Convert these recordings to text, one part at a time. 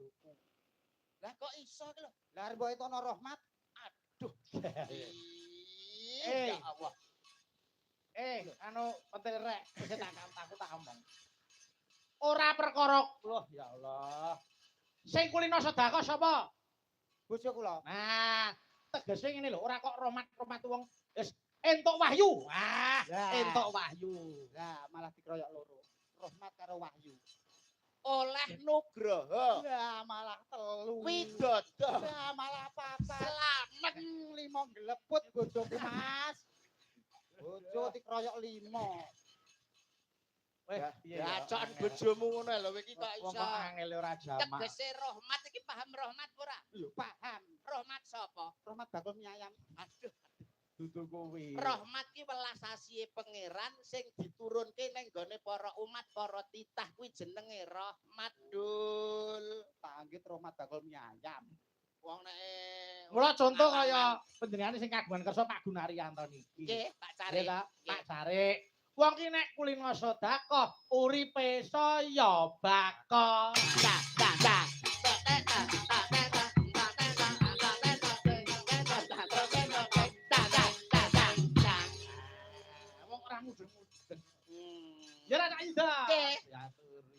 bojoku. Lah kok iso ki lho? Lah arep mbok etono Rahmat. Aduh. Eh. Ya Allah. Anu pentil rek, wis aku tak omong. Ora perkara, loh ya Allah. Sing kulino sedekah sapa? Bojo kula. Nah, tegese ngene lho, ora kok Rahmat wong wis entuk wahyu. Entuk wahyu. Lah malah dikeroyok loro. Rahmat karo wahyu. Oleh Nugroho. Lah malah telu. Widodo. Lah malah papat. Slamet 5 geleput bojoku Mas. Bojo dikeroyok 5. Weh, ya cok bojomu ngono lho iki kok iso. Wong kok angel ora jamak. Tegese Rahmat iki paham Rahmat ora? Lho, paham. Rahmat sapa? Rahmat bakul mie ayam. Aduh. Dudu kuwi. Rahmat ki welas asih pangeran sing diturunke ning gone para umat, para titah kuwi jenenge Rahmat Dul. Panggit Rahmat bakul mie ayam. Wong nek Mula contoh kaya panjenengane sing kagungan kersa Pak Gunaryanto niki. nggih, Pak Carik. Pak Carik. Wong ki nek kulino sedekah uripe saya baka. Wong ora mudeng-mudeng. Ya ora Ida.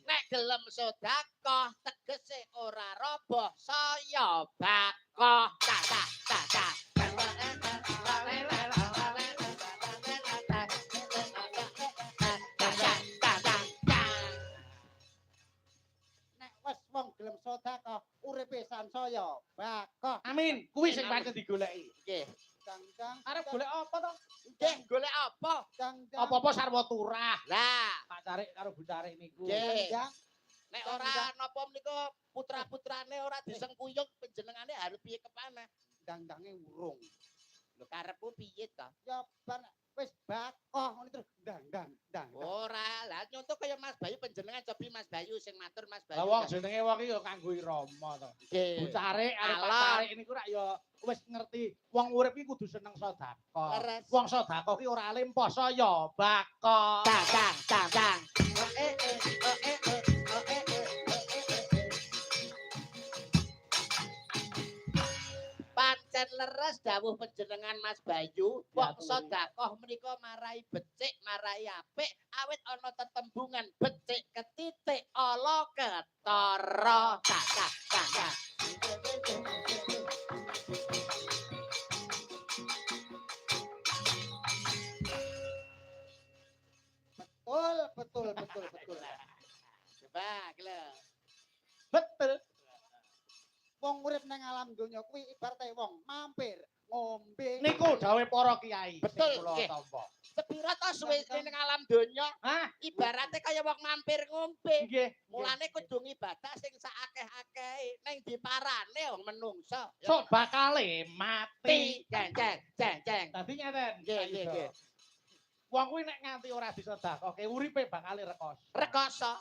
Nek gelem sedekah tegese ora roboh saya baka. Wong gelem sedekah uripe sansaya baka. Amin. Kuwi sing pancen digoleki. Nggih. Cang-cang. Arep golek apa to? Nggih, golek apa? Cang-cang. Apa-apa sarwa turah. Lah, Pak Carik karo Bu Carik niku. Nggih. Cang-cang. Nek ora napa menika putra-putrane ora disengkuyung panjenengane arep piye kepana? Dang-dange urung. Lho karepmu piye to? Ya ban wis bakoh ngono terus dang. Ora, lah nyontok kaya Mas Bayu panjenengan cobi Mas Bayu sing matur Mas Bayu. Lah wong jenenge wong iki ya kanggo irama to. Nggih. Bu Carik arep Pak Carik niku rak ya wis ngerti wong urip iki kudu seneng sedekah. Wong sedekah ki ora alim poso ya baka. Dang. Pancen leres dawuh panjenengan Mas Bayu, wong sedekah menika marai becik, marai apik, awit ana tetembungan becik ketitik ala ketara. Dang. Betul. Coba lho. Betul. Wong urip nang alam donya kuwi ibarate wong mampir ngombe. Niku dawuh para kiai. Betul, nggih. Sepira to suwe ning alam donya? Hah? Ibarate kaya wong mampir ngombe. Nggih. Mulane kudu ngibadah sing saakeh-akehe ning diparane wong menungsa. Sok bakale mati. Jeng. Dadi ngeten. Nggih. Wong kuwi nek nganti ora disedekahke uripe bakal rekoso. Rekoso.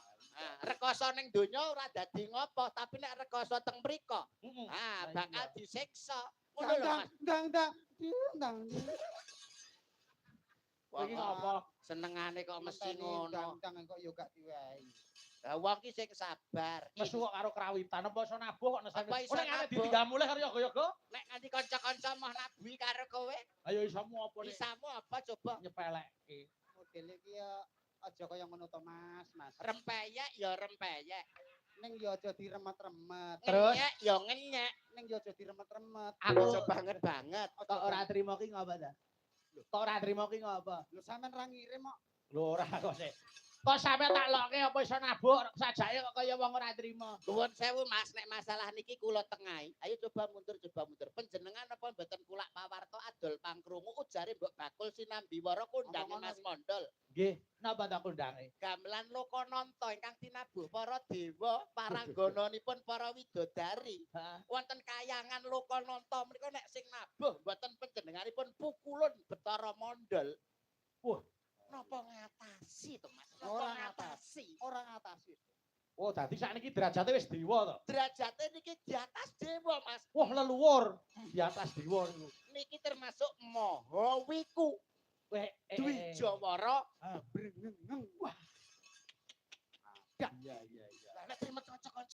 Rekoso ning donya ora dadi ngopo, tapi nek rekoso teng mriko, bakal disiksa. Ngono lho, Mas. Dang. Iki apa? Senengane kok mesti ngono. Dang kok yo gak diwehi. Lah wong ki sing sabar. Mesu kok karo krawitan apa iso nabuh kok nesane. Apa iso Nek ane nabuh? ditinggal mulih karo yoga-yoga. Nek nganti kanca-kanca moh nabuhi karo kowe, Ayo isamu apa nek isamu apa coba? nyepelekke. Modele ki ya aja kaya ngono to Mas. Rempeyek ya rempeyek. Ning ya aja diremet-remet. Ngenyek ya ngenyek. Ning ya aja diremet-remet. Aku banget. Kok ora trimo ki ngopo ta? Kok ora trimo ki ngopo? Lho sampean ra ngirim kok. Lho ora kok sik. Kok sampe tak lokke apa iso nabuk sajake kok kaya wong ora trimo. Nuwun sewu Mas, nek masalah niki kula tengahi. Ayo coba mundur. Panjenengan apa mboten kulak pawarta adol pangkrungu ujare Mbok Bakul sinambiwara kondange Mas Mondol. Nggih, napa tak kondange? Gamelan Lokananta ingkang tinabuh para dewa paranggananipun para widodari. Wonten kayangan Lokananta menika nek sing nabuh mboten panjenenganipun pukulun Betara Mondol. Wah, napa ngatasi to Mas? Ora ngatasi. Oh, dadi sakniki derajate wis dewa to. Derajate niki di atas dewa, Mas. Wah, leluhur di atas dewa niku. Niki termasuk Maha Wiku. Dwijawara. Brengeng. Wah. Iya. Lah nek terima kanca-kanca